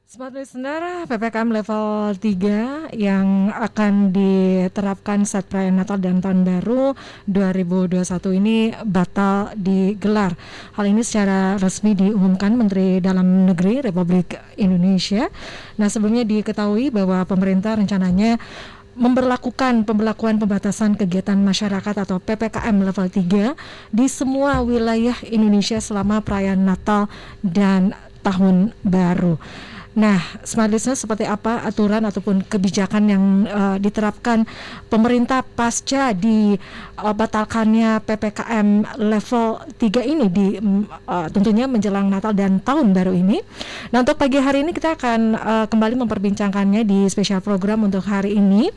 Smart Listener, PPKM level 3 yang akan diterapkan saat perayaan Natal dan Tahun Baru 2021 ini batal digelar. Hal ini secara resmi diumumkan Menteri Dalam Negeri Republik Indonesia. Nah, sebelumnya diketahui bahwa pemerintah rencananya memberlakukan pembatasan kegiatan masyarakat atau PPKM level 3 di semua wilayah Indonesia selama perayaan Natal dan Tahun Baru. Nah, Smart Listener, seperti apa aturan ataupun kebijakan yang diterapkan pemerintah pasca dibatalkannya PPKM level 3 ini tentunya menjelang Natal dan Tahun Baru ini. Nah, untuk pagi hari ini kita akan kembali memperbincangkannya di spesial program untuk hari ini.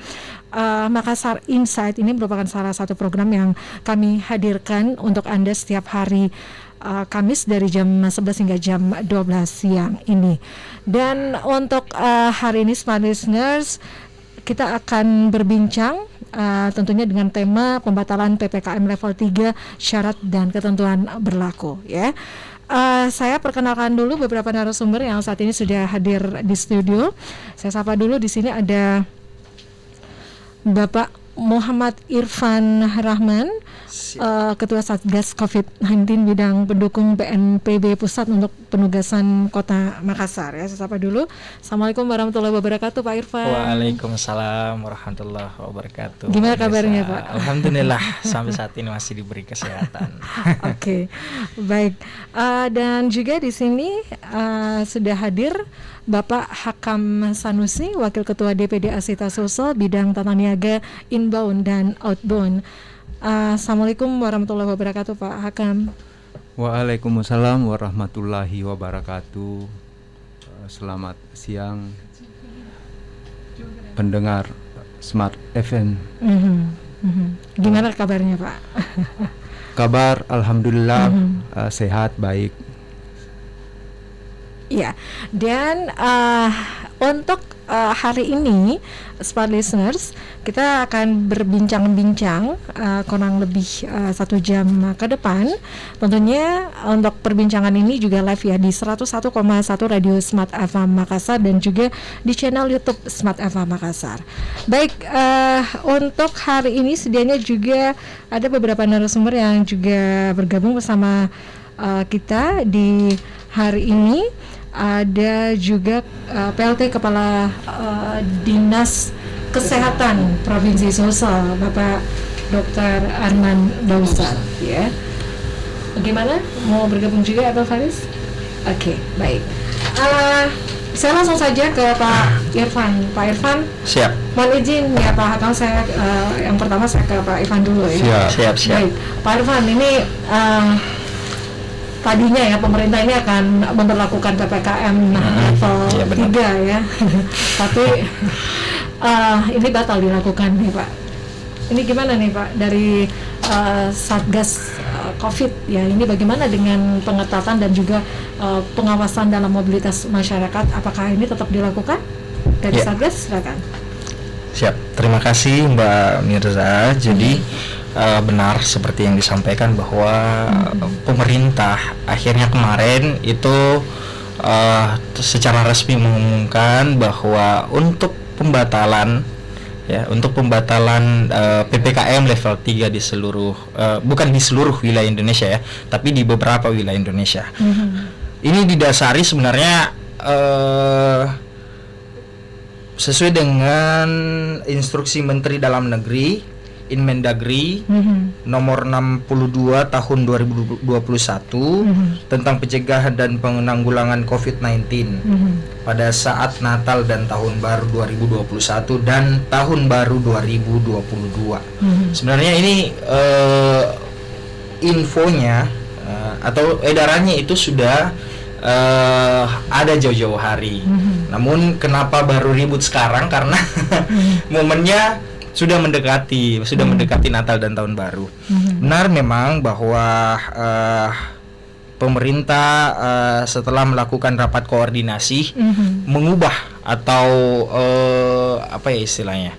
Makassar Insight ini merupakan salah satu program yang kami hadirkan untuk Anda setiap hari Kamis dari jam 11 hingga jam 12 siang ini. Dan untuk hari ini Smart Listeners, kita akan berbincang tentunya dengan tema pembatalan PPKM level 3 syarat dan ketentuan berlaku ya. Saya perkenalkan dulu beberapa narasumber yang saat ini sudah hadir di studio. Saya sapa dulu, di sini ada Bapak Muhammad Irfan Rahman, Ketua Satgas COVID-19 bidang pendukung BNPB Pusat untuk penugasan Kota Makassar ya. Saya sapa dulu. Assalamualaikum warahmatullahi wabarakatuh, Pak Irfan. Waalaikumsalam warahmatullahi wabarakatuh. Gimana kabarnya, Pak? Alhamdulillah sampai saat ini masih diberi kesehatan. Oke, baik. Dan juga di sini sudah hadir Bapak Hakam Sanusi, Wakil Ketua DPD Asita Sulsel bidang tata niaga inbound dan outbound. Assalamualaikum warahmatullahi wabarakatuh, Pak Hakam. Waalaikumsalam warahmatullahi wabarakatuh. Selamat siang pendengar Smart FM. Gimana kabarnya, Pak? Kabar alhamdulillah sehat, baik. Ya, dan untuk hari ini Smart Listeners, kita akan berbincang-bincang kurang lebih 1 jam ke depan. Tentunya untuk perbincangan ini juga live ya di 101,1 Radio Smart FM Makassar dan juga di channel YouTube Smart FM Makassar. Baik, untuk hari ini sedianya juga ada beberapa narasumber yang juga bergabung bersama kita di hari ini. Ada juga PLT Kepala Dinas Kesehatan Provinsi Sulsel, Bapak Dr. Arman Bausat ya. Bagaimana? Mau bergabung juga Abel Faris? Oke, baik. Saya langsung saja ke Pak Irfan. Pak Irfan, Siap. mohon izin ya Pak Hakam, saya yang pertama saya ke Pak Irfan dulu ya. Siap. Baik, Pak Irfan, ini tadinya ya pemerintah ini akan memberlakukan PPKM level 3 ya. Tapi ini batal dilakukan nih, Pak. Ini gimana nih, Pak, dari Satgas COVID ya, ini bagaimana dengan pengetatan dan juga pengawasan dalam mobilitas masyarakat? Apakah ini tetap dilakukan dari Satgas? Silakan. Siap. Terima kasih Mbak Mirza. Jadi benar seperti yang disampaikan bahwa pemerintah akhirnya kemarin itu secara resmi mengumumkan bahwa untuk pembatalan PPKM level 3 di seluruh bukan di seluruh wilayah Indonesia ya, tapi di beberapa wilayah Indonesia. Ini didasari sebenarnya sesuai dengan instruksi Menteri Dalam Negeri Inmendagri nomor 62 tahun 2021 tentang pencegahan dan penanggulangan COVID-19 pada saat Natal dan Tahun Baru 2021 dan Tahun Baru 2022. Sebenarnya ini infonya atau edarannya itu sudah ada jauh-jauh hari. Namun kenapa baru ribut sekarang? Karena momennya sudah mendekati Natal dan Tahun Baru. Benar memang bahwa pemerintah setelah melakukan rapat koordinasi mengubah atau apa ya istilahnya,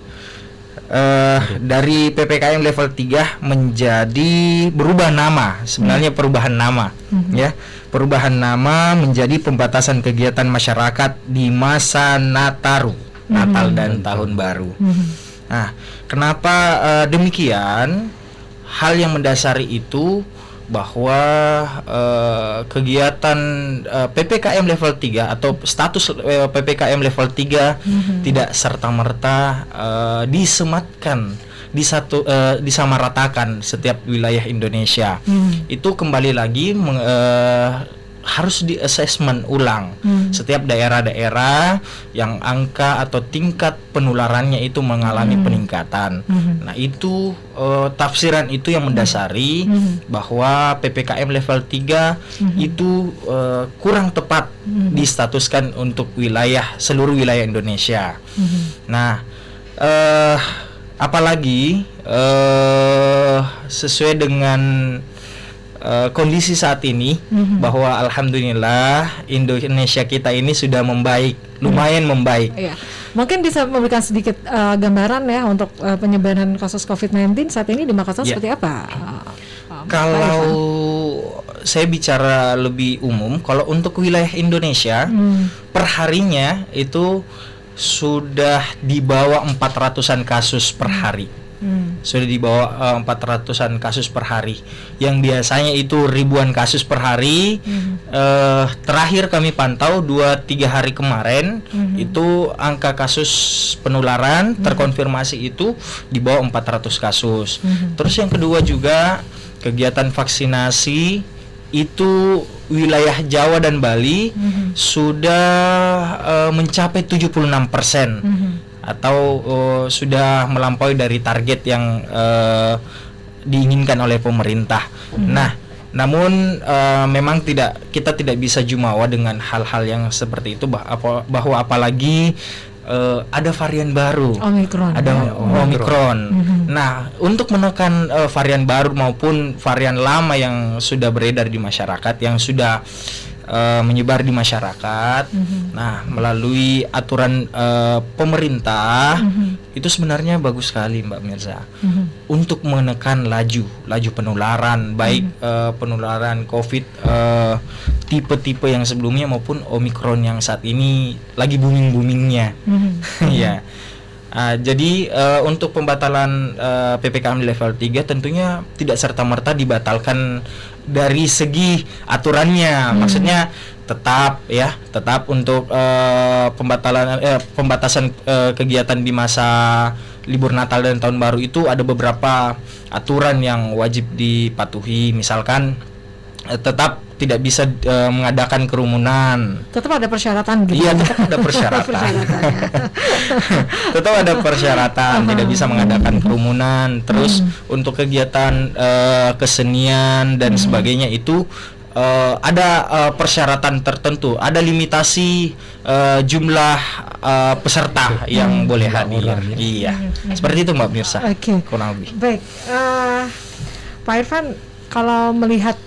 dari PPKM level 3 menjadi berubah nama, sebenarnya perubahan nama, ya. Perubahan nama menjadi pembatasan kegiatan masyarakat di masa Nataru, Natal dan Tahun Baru. Nah, kenapa demikian? Hal yang mendasari itu bahwa kegiatan PPKM level 3 atau status PPKM level 3 tidak serta-merta disematkan disamaratakan setiap wilayah Indonesia. Itu kembali lagi harus di-assessment ulang setiap daerah-daerah yang angka atau tingkat penularannya itu mengalami peningkatan. Nah, itu tafsiran itu yang mendasari bahwa PPKM level 3 itu kurang tepat distatuskan untuk seluruh wilayah Indonesia. Nah, apalagi sesuai dengan kondisi saat ini, bahwa alhamdulillah Indonesia kita ini sudah membaik, lumayan membaik. Iya. Mungkin bisa memberikan sedikit gambaran ya untuk penyebaran kasus COVID-19 saat ini di Makassar seperti apa? Kalau saya bicara lebih umum, kalau untuk wilayah Indonesia perharinya itu sudah di bawah 400-an kasus per hari. Sudah di bawah 400-an kasus per hari. Yang biasanya itu ribuan kasus per hari. Terakhir kami pantau 2-3 hari kemarin, itu angka kasus penularan terkonfirmasi itu di bawah 400 kasus. Terus yang kedua juga kegiatan vaksinasi itu wilayah Jawa dan Bali sudah mencapai 76%. Atau sudah melampaui dari target yang diinginkan oleh pemerintah. Nah, namun memang kita tidak bisa jumawa dengan hal-hal yang seperti itu, bahwa apalagi ada varian baru, Omikron. Nah, untuk menekan varian baru maupun varian lama yang sudah beredar di masyarakat, yang sudah menyebar di masyarakat. Nah, melalui aturan pemerintah itu sebenarnya bagus sekali, Mbak Mirza, untuk menekan laju penularan, baik penularan COVID tipe-tipe yang sebelumnya maupun Omikron yang saat ini lagi booming-boomingnya. Ya. Jadi untuk pembatalan PPKM level 3 tentunya tidak serta-merta dibatalkan dari segi aturannya. Maksudnya tetap untuk pembatasan kegiatan di masa libur Natal dan Tahun Baru itu ada beberapa aturan yang wajib dipatuhi. Misalkan tetap tidak bisa mengadakan kerumunan. Tetap ada persyaratan gitu. Iya, tetap ada persyaratan. Tetap ada persyaratan, tidak bisa mengadakan kerumunan. Terus untuk kegiatan kesenian dan sebagainya itu ada persyaratan tertentu, ada limitasi jumlah peserta yang boleh hadir. Iya. Seperti itu, Mbak Mirsa. Oke. Kurang lebih. Baik. Pak Irfan, kalau melihat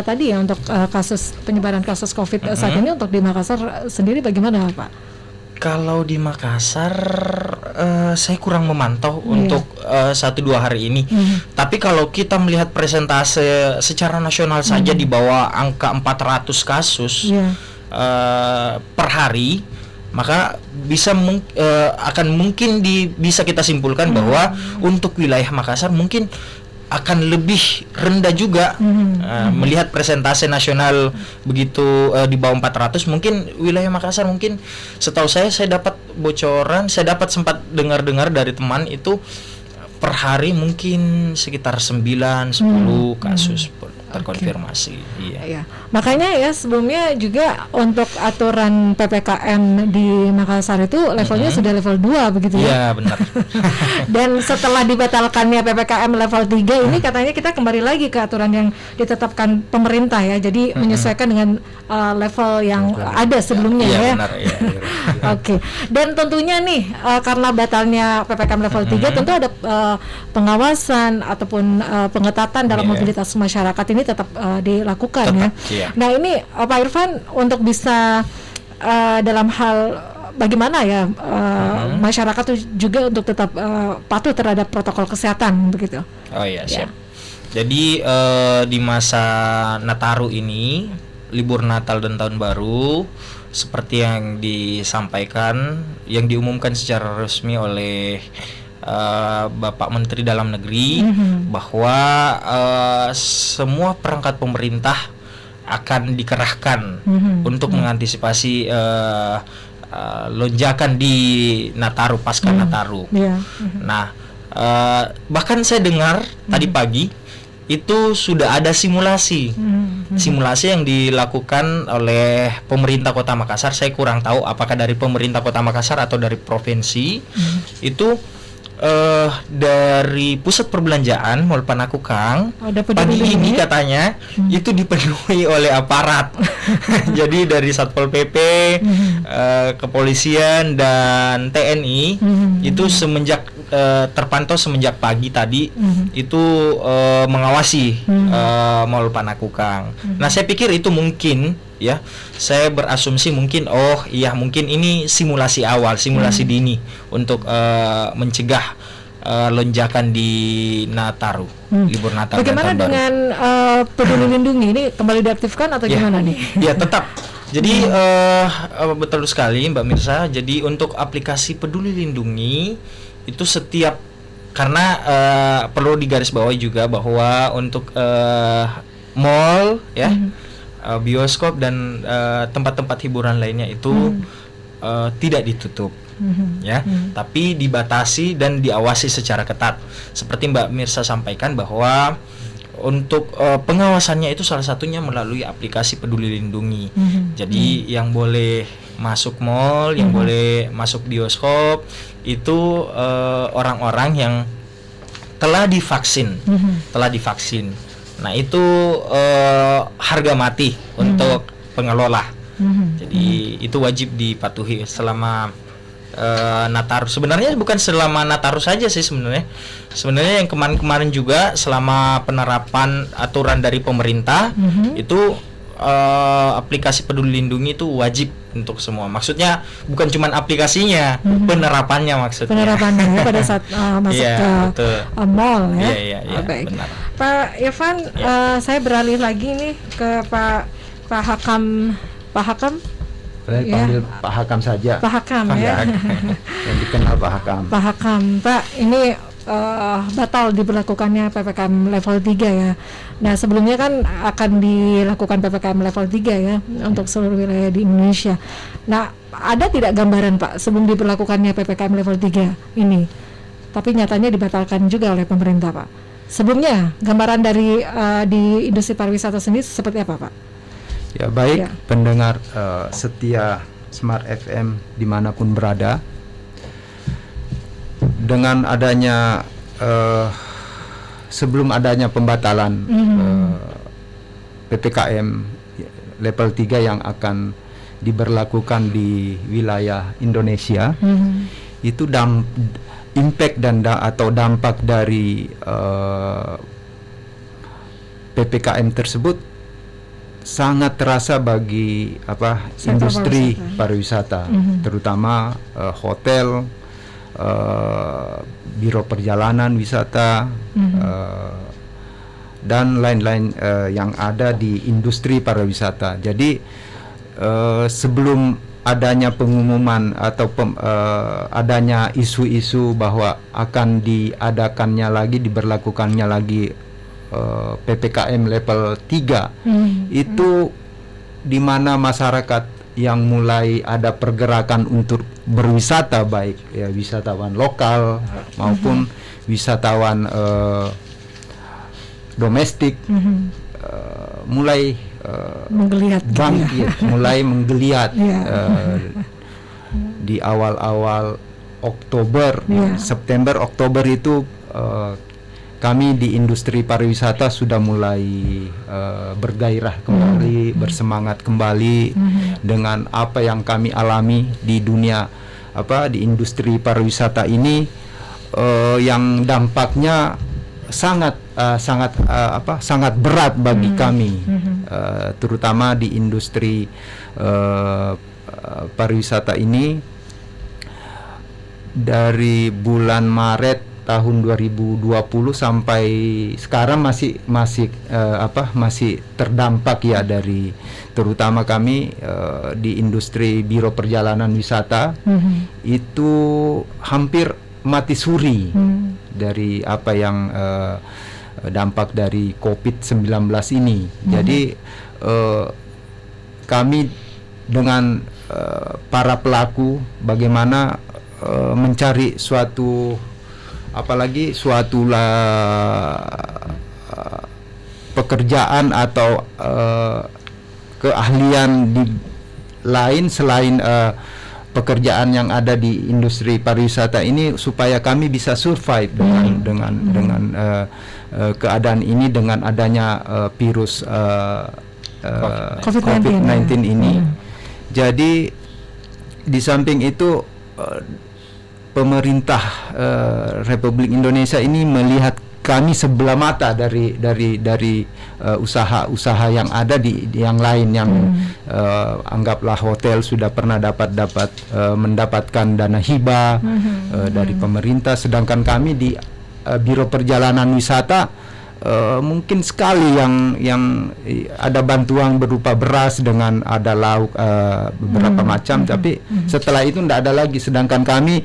tadi ya untuk kasus penyebaran kasus COVID saat ini untuk di Makassar sendiri bagaimana, Pak? Kalau di Makassar saya kurang memantau untuk 1-2 hari ini. Tapi kalau kita melihat presentase secara nasional saja di bawah angka 400 kasus per hari, maka bisa bisa kita simpulkan bahwa untuk wilayah Makassar mungkin akan lebih rendah juga. Melihat presentase nasional begitu di bawah 400, mungkin wilayah Makassar mungkin setahu saya dapat bocoran, saya dapat sempat dengar dari teman itu per hari mungkin sekitar 9-10 kasus terkonfirmasi. Iya. Makanya ya sebelumnya juga untuk aturan PPKM di Makassar itu levelnya sudah level 2 begitu ya. Iya, benar. Dan setelah dibatalkannya PPKM level 3 ini katanya kita kembali lagi ke aturan yang ditetapkan pemerintah ya. Jadi menyesuaikan dengan level yang ada sebelumnya ya. Benar, iya. Oke. Dan tentunya nih karena batalnya PPKM level 3 tentu ada pengawasan ataupun pengetatan dalam mobilitas masyarakat ini tetap dilakukan ya. Nah ini Pak Irfan, untuk bisa dalam hal bagaimana ya masyarakat tuh juga untuk tetap patuh terhadap protokol kesehatan begitu. Oh iya, Ya. siap. Jadi di masa Nataru ini, libur Natal dan Tahun Baru, seperti yang disampaikan, yang diumumkan secara resmi oleh Bapak Menteri Dalam Negeri, bahwa semua perangkat pemerintah akan dikerahkan untuk mengantisipasi lonjakan di Nataru, pasca Nataru. Ya. Nah, bahkan saya dengar tadi pagi itu sudah ada simulasi yang dilakukan oleh pemerintah Kota Makassar. Saya kurang tahu apakah dari pemerintah Kota Makassar atau dari provinsi. Itu dari pusat perbelanjaan Mall Panakukang Ada pagi peduli ini lindungi. katanya itu dipenuhi oleh aparat. Jadi dari Satpol PP, kepolisian dan TNI itu semenjak terpantau semenjak pagi tadi itu mengawasi Mall Panakukang. Nah, saya pikir itu mungkin ya, saya berasumsi mungkin mungkin ini simulasi awal, simulasi dini untuk mencegah lonjakan di Nataru, libur Natal. Bagaimana dan Tahun Baru. dengan peduli lindungi ini kembali diaktifkan atau Ya. gimana nih? Ya, tetap. Jadi betul sekali Mbak Mirsa. Jadi untuk aplikasi Peduli Lindungi itu setiap, karena perlu digarisbawahi juga bahwa untuk mall ya, bioskop dan tempat-tempat hiburan lainnya itu tidak ditutup. Ya, tapi dibatasi dan diawasi secara ketat. Seperti Mbak Mirsa sampaikan bahwa untuk pengawasannya itu salah satunya melalui aplikasi Peduli Lindungi. Jadi yang boleh masuk mall, yang boleh masuk bioskop itu orang-orang yang telah divaksin, Nah, itu harga mati untuk pengelola. Jadi itu wajib dipatuhi selama Nataru. Sebenarnya bukan selama Nataru saja sih sebenarnya. Sebenarnya yang kemarin-kemarin juga selama penerapan aturan dari pemerintah itu aplikasi Peduli Lindungi itu wajib untuk semua. Maksudnya bukan cuma aplikasinya, penerapannya maksudnya. Penerapannya ya, pada saat masuk Iya, ke betul. mall ya. Iya, Baik. benar. Pak Irfan, saya beralih lagi nih ke Pak Hakam. Boleh Ya. panggil Pak Hakam saja. Pak Hakam Pak ya. Hakam. Yang dikenal Pak Hakam. Pak Hakam, Pak, ini batal diberlakukannya PPKM level 3 ya. Nah, sebelumnya kan akan dilakukan PPKM level 3 ya untuk seluruh wilayah di Indonesia. Nah, ada tidak gambaran Pak sebelum diberlakukannya PPKM level 3 ini? Tapi nyatanya dibatalkan juga oleh pemerintah, Pak. Sebelumnya, gambaran dari di industri pariwisata sendiri seperti apa, Pak? Ya, baik Ya. pendengar setia Smart FM dimanapun berada. Dengan adanya sebelum adanya pembatalan PPKM level 3 yang akan diberlakukan di wilayah Indonesia, itu impact atau dampak dari PPKM tersebut sangat terasa bagi Sektor industri pariwisata. pariwisata, terutama hotel, biro perjalanan wisata, dan lain-lain yang ada di industri pariwisata. Jadi sebelum adanya pengumuman atau adanya isu-isu bahwa akan diberlakukannya lagi PPKM level 3, itu di mana masyarakat yang mulai ada pergerakan untuk berwisata, baik ya wisatawan lokal maupun wisatawan domestik, mulai Menggeliat gitu ya. bangkit, mulai menggeliat Iya. di awal-awal Oktober, Iya. September, Oktober itu kami di industri pariwisata sudah mulai bergairah kembali, bersemangat kembali dengan apa yang kami alami di dunia di industri pariwisata ini, yang dampaknya sangat berat bagi kami, terutama di industri pariwisata ini, dari bulan Maret tahun 2020 sampai sekarang masih terdampak ya, dari terutama kami di industri biro perjalanan wisata itu hampir mati suri dari apa yang dampak dari COVID-19 ini. Jadi kami dengan para pelaku bagaimana mencari suatu pekerjaan atau keahlian di lain selain pekerjaan yang ada di industri pariwisata ini, supaya kami bisa survive dengan keadaan ini, dengan adanya virus COVID-19 ini. Jadi di samping itu pemerintah Republik Indonesia ini melihat kami sebelah mata dari usaha-usaha yang ada di yang lain yang anggaplah hotel sudah pernah mendapatkan dana hibah dari pemerintah, sedangkan kami di biro perjalanan wisata mungkin sekali yang ada bantuan berupa beras dengan ada lauk beberapa macam, tapi setelah itu tidak ada lagi. Sedangkan kami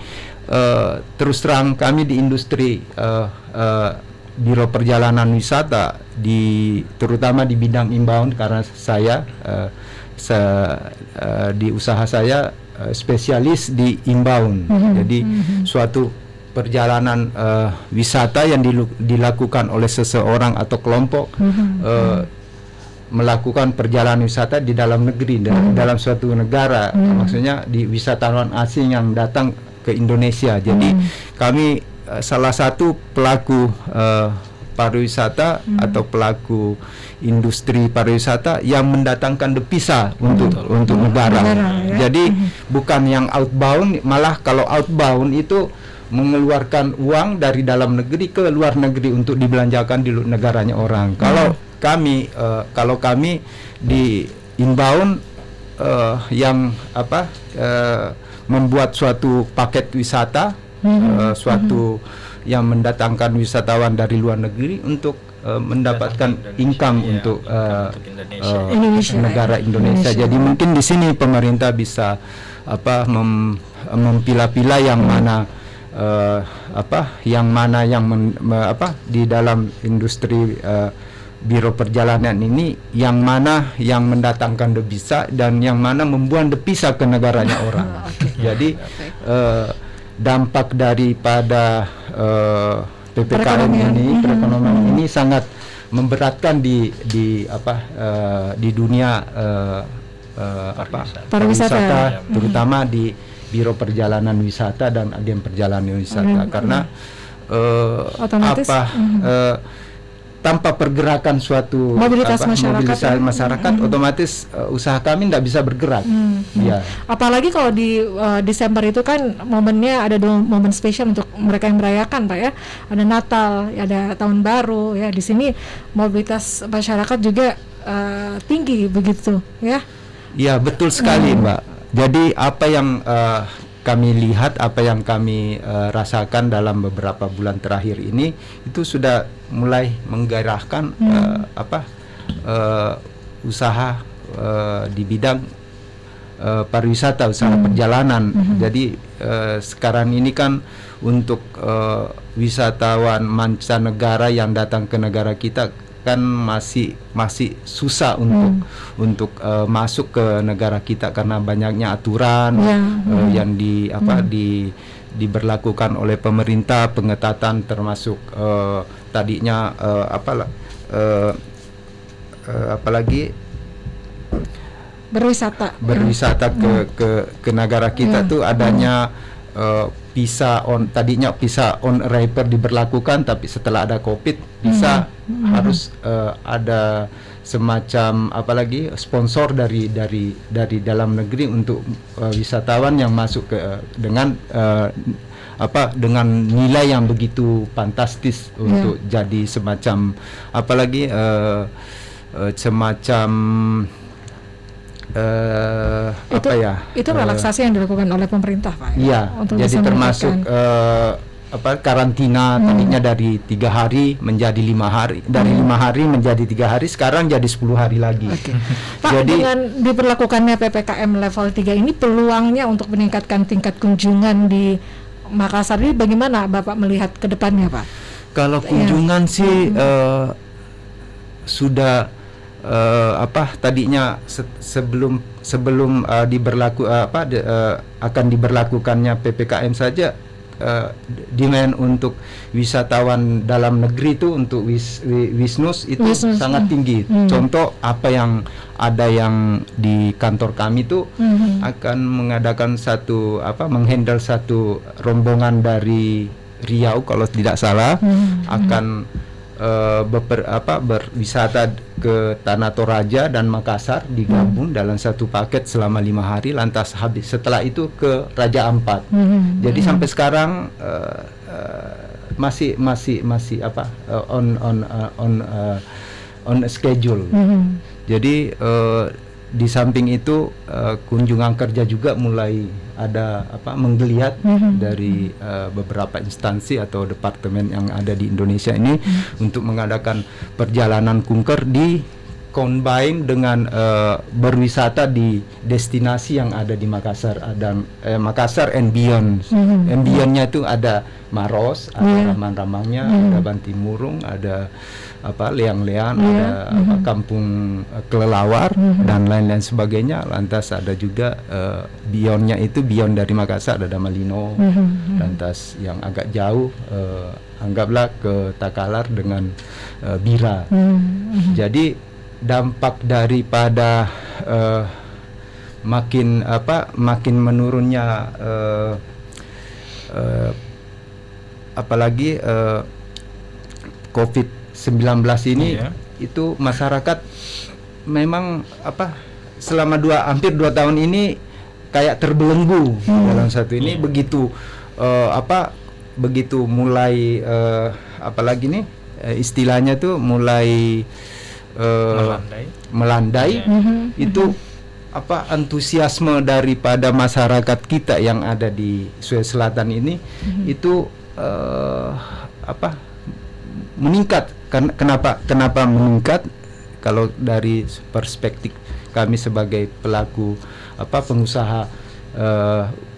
terus terang kami di industri biro perjalanan wisata terutama di bidang inbound, karena saya di usaha saya spesialis di inbound. Jadi suatu perjalanan wisata yang dilakukan oleh seseorang atau kelompok melakukan perjalanan wisata di dalam negeri, dalam suatu negara, maksudnya di wisatawan asing yang datang ke Indonesia. Jadi kami salah satu pelaku pariwisata atau pelaku industri pariwisata yang mendatangkan devisa untuk negara. Jadi bukan yang outbound, malah kalau outbound itu mengeluarkan uang dari dalam negeri ke luar negeri untuk dibelanjakan di negaranya orang. Kalau kami di inbound yang membuat suatu paket wisata, suatu yang mendatangkan wisatawan dari luar negeri untuk mendapatkan income untuk negara Indonesia. Jadi mungkin di sini pemerintah bisa memilah-pilah yang mana di dalam industri biro perjalanan ini, yang mana yang mendatangkan devisa dan yang mana membuang devisa ke negaranya orang. Jadi dampak daripada PPKM ini, perekonomian ini sangat memberatkan di dunia pariwisata, terutama di biro perjalanan wisata dan agen perjalanan wisata, karena tanpa pergerakan suatu mobilitas masyarakat, otomatis usaha kami tidak bisa bergerak. Ya. Apalagi kalau di Desember itu kan momennya ada momen spesial untuk mereka yang merayakan, Pak ya. Ada Natal, ada Tahun Baru ya. Di sini mobilitas masyarakat juga tinggi begitu ya. Ya, betul sekali, Mbak. Jadi apa yang kami lihat, apa yang kami rasakan dalam beberapa bulan terakhir ini, itu sudah mulai menggairahkan usaha di bidang pariwisata, usaha perjalanan. Jadi sekarang ini kan untuk wisatawan mancanegara yang datang ke negara kita kan masih susah untuk masuk ke negara kita karena banyaknya aturan yang diberlakukan oleh pemerintah, pengetatan termasuk tadinya apalagi berwisata ke negara kita tuh adanya tadinya visa on arrival diberlakukan, tapi setelah ada COVID visa harus ada semacam sponsor dari dalam negeri untuk wisatawan yang masuk dengan nilai yang begitu fantastis untuk jadi semacam apa ya? Itu relaksasi yang dilakukan oleh pemerintah, Pak. Iya, untuk jadi bisa termasuk meningkatkan. karantina tadinya dari 3 hari menjadi 5 hari, dari 5 hari menjadi 3 hari, sekarang jadi 10 hari lagi. Oke. Pak, Jadi dengan diberlakukannya PPKM level 3 ini, peluangnya untuk meningkatkan tingkat kunjungan di Makassar ini bagaimana Bapak melihat ke depannya, Pak? kalau kunjungan sih sudah tadinya sebelum akan diberlakukannya PPKM saja, demand untuk wisatawan dalam negeri itu untuk Wisnus itu sangat tinggi. Contoh apa yang ada yang di kantor kami itu akan mengadakan menghandle satu rombongan dari Riau kalau tidak salah, akan berwisata ke Tanah Toraja dan Makassar digabung dalam satu paket selama 5 hari, lantas habis setelah itu ke Raja Ampat. Jadi sampai sekarang masih on schedule. Jadi di samping itu kunjungan kerja juga mulai ada menggeliat dari beberapa instansi atau departemen yang ada di Indonesia ini untuk mengadakan perjalanan kunker di combine dengan berwisata di destinasi yang ada di Makassar, ada Makassar and beyond. And beyondnya itu ada Maros, ada Ramang-Ramangnya, ada Bantimurung, ada Leang-Leang, ada Kampung Kelelawar dan lain-lain sebagainya. Lantas ada juga beyondnya itu beyond dari Makassar ada Malino. Lantas yang agak jauh anggaplah ke Takalar dengan Bira. Jadi dampak daripada makin menurunnya apalagi COVID-19 ini, itu masyarakat memang selama hampir 2 tahun ini kayak terbelenggu dalam satu ini. Begitu begitu mulai apalagi nih istilahnya tuh mulai melandai, itu antusiasme daripada masyarakat kita yang ada di Sulawesi Selatan ini itu meningkat. Kenapa meningkat? Kalau dari perspektif kami sebagai pelaku pengusaha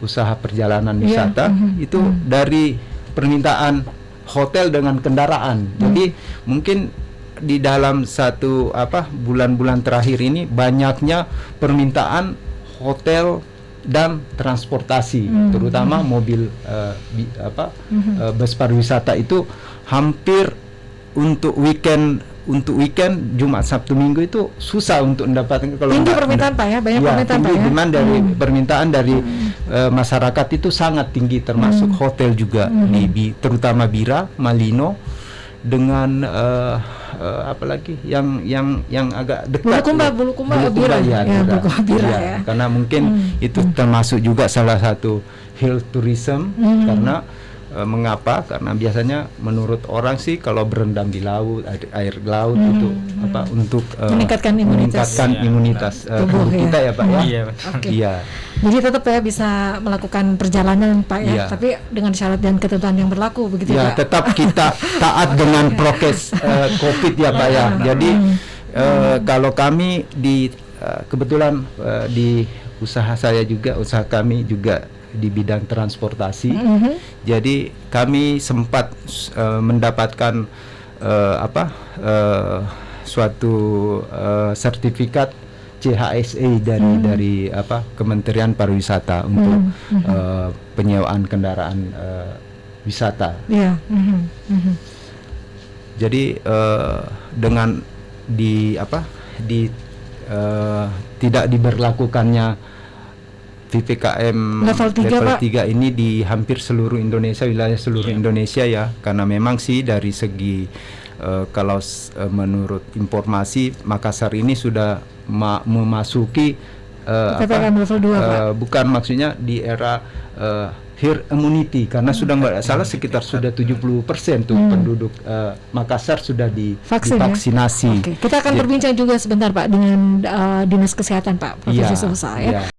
usaha perjalanan wisata, itu dari permintaan hotel dengan kendaraan. Jadi mungkin di dalam satu bulan-bulan terakhir ini banyaknya permintaan hotel dan transportasi, terutama mobil bus pariwisata itu hampir untuk weekend Jumat Sabtu Minggu itu susah untuk mendapatkan. Kalau tinggi permintaan Pak ya, banyak permintaan Pak ya. Demand dari permintaan dari masyarakat itu sangat tinggi, termasuk hotel juga terutama Bira, Malino dengan apalagi yang agak dekat Bulukumba Bira ya, karena mungkin itu termasuk juga salah satu hill tourism. Karena mengapa? Karena biasanya menurut orang sih kalau berendam di laut, air laut itu untuk meningkatkan imunitas tubuh kita ya Pak ya. Iya. Iya. Jadi tetap ya bisa melakukan perjalanan Pak ya, tapi dengan syarat dan ketentuan yang berlaku begitu ya. Tetap kita taat dengan prokes COVID ya Pak ya. Jadi kalau kami kebetulan di usaha kami juga di bidang transportasi. Jadi kami sempat mendapatkan suatu sertifikat CHSE dari Kementerian Pariwisata untuk penyewaan kendaraan wisata. Jadi dengan tidak diberlakukannya PPKM level 3 ini di hampir seluruh Indonesia, wilayah seluruh Indonesia ya, karena memang sih dari segi kalau menurut informasi Makassar ini sudah memasuki PPKM level 2 Pak. Bukan, maksudnya di era herd immunity karena sudah nggak salah sekitar sudah 70% tuh penduduk Makassar sudah Vaksin, divaksinasi. Oke, kita akan berbincang juga sebentar Pak dengan Dinas Kesehatan Pak Provinsi Sulsel ya.